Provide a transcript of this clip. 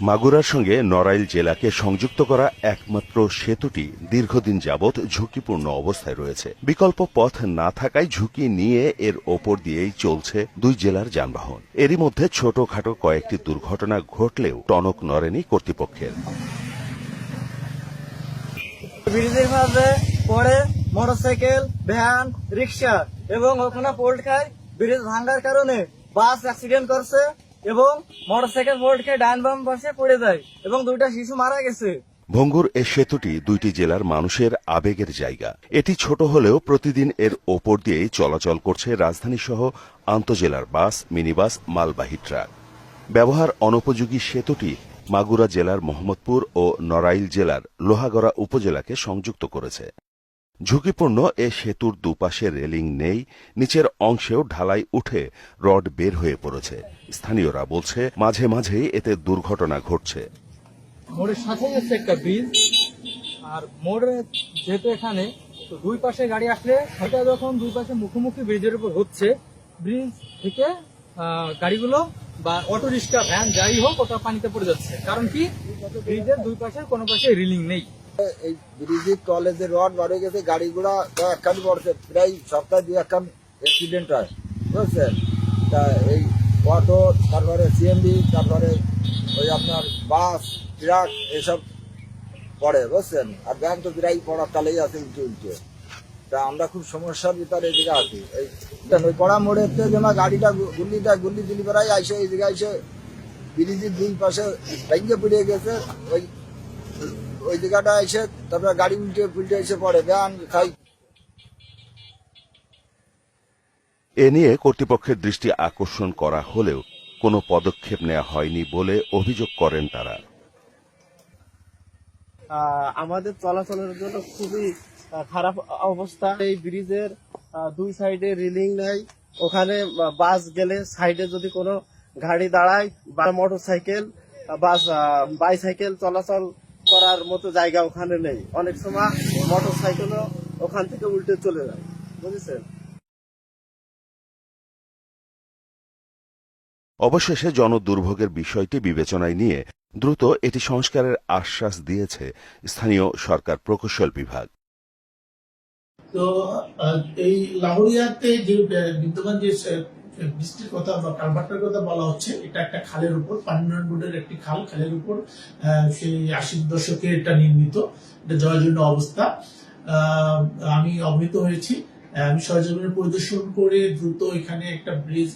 মাগুরার সঙ্গে নড়াইল জেলাকে সংযুক্ত করা একমাত্র সেতুটি দীর্ঘদিন যাবৎ ঝুঁকিপূর্ণ অবস্থায় রয়েছে। বিকল্প পথ না থাকায় ঝুঁকি নিয়ে এর ওপর দিয়েই চলছে দুই জেলার যানবাহন। এরই মধ্যে ছোটখাটো কয়েকটি দুর্ঘটনা ঘটলেও টনক নড়েনি কর্তৃপক্ষের। ব্রিজের মাঝে পড়ে মোটরসাইকেল, ভ্যান, রিক্সা এবং ওখানে পোল্ট খায়। ব্রিজ ভাঙার কারণে বাস অ্যাক্সিডেন্ট করছে এবং মোটরসাইকেল পোল্ট খেয়ে ডান বাম পাশে পড়ে যায় এবং দুইটা শিশু মারা গেছে। ভঙ্গুর এ সেতুটি দুইটি জেলার মানুষের আবেগের জায়গা। এটি ছোট হলেও প্রতিদিন এর ওপর দিয়েই চলাচল করছে রাজধানী সহ আন্তজেলার বাস, মিনিবাস, মালবাহী ট্রাক। ব্যবহার অনুপযোগী সেতুটি মাগুরা জেলার মোহাম্মদপুর ও নড়াইল জেলার লোহাগড়া উপজেলাকে সংযুক্ত করেছে। ঝুঁকিপূর্ণ এ সেতুর দুপাশে রেলিং নেই, নিচের অংশেও ঢালাই উঠে রড বের হয়ে পড়েছে। স্থানীয়রা বলছে মাঝে মাঝেই এতে দুর্ঘটনা ঘটছে। মোড়ের সাথে হচ্ছে একটা ব্রিজ, আর মোড়ে যেহেতু এখানে তো দুই পাশে গাড়ি আসলে সেটা যখন দুই পাশে মুখোমুখি ব্রিজের উপর হচ্ছে, ব্রিজ থেকে গাড়িগুলো বা অটো রিক্সা, ভ্যান যাই হোক ওটা পানিতে পড়ে যাচ্ছে। কারণ কি, ব্রিজের দুই পাশে কোনো পাশে রিলিং নেই। এই ব্রিজের তলে যে রড বার হয়ে গেছে, গাড়িগুলা একখান পড়ছে, প্রায় সপ্তাহে দুই একখান অ্যাক্সিডেন্ট হয়, বুঝছেন। তা এই অটো, তারপরে সিএমবি, তারপরে ওই আপনার বাস, ট্রাক এসব পড়ে, বুঝছেন। আর ভ্যান তো প্রায় পড়ার তালেই আছে উল্টে উল্টে। তা আমরা খুব সমস্যার ভিতরে এই জায়গায় আছি। ওই পড়া মোড়ের থেকে যেমন গাড়িটা গুল্লি দিলি বেড়াই আইসে এই জায়গায় এসে ব্রিজের দুই পাশে ভেঙে পড়ে গেছে। ওই জায়গাটা এসে তারপরে গাড়ি উল্টে এসে পড়ে, ভ্যান খাই। এ নিয়ে কর্তৃপক্ষের দৃষ্টি আকর্ষণ করা হলেও কোনো পদক্ষেপ নেওয়া হয়নি বলে অভিযোগ করেন তারা। আমাদের চলাচলের জন্য খুবই খারাপ অবস্থা। এই ব্রিজের দুই সাইডে রিলিং নাই। ওখানে বাস গেলে সাইডে যদি কোনো গাড়ি দাঁড়ায় বা মোটরসাইকেল, বাস, বাইসাইকেল চলাচল করার মতো জায়গা ওখানে নেই। অনেক সময় মোটরসাইকেলও ওখান থেকে উল্টে চলে যায়, বুঝেছেন। অবশেষে জনদুর্ভোগের বিষয়টি বিবেচনায় নিয়ে দ্রুত এটি সংস্কারের আশ্বাস দিয়েছে স্থানীয় সরকার প্রকৌশল বিভাগ। তো এই লাহোরিয়াতে যে বিদ্যমান যে বৃষ্টির কথা বা কালভার্টের কথা বলা হচ্ছে, এটা একটা খালের উপর, পানি উন্নয়ন বোর্ডের একটি খালের উপর সেই ৮০ দশকে এটা নির্মিত। এটা জরাজীর্ণ অবস্থা। আমি অবহিত হয়েছি, আমি সরজমিনে পরিদর্শন করে দ্রুত এখানে একটা ব্রিজ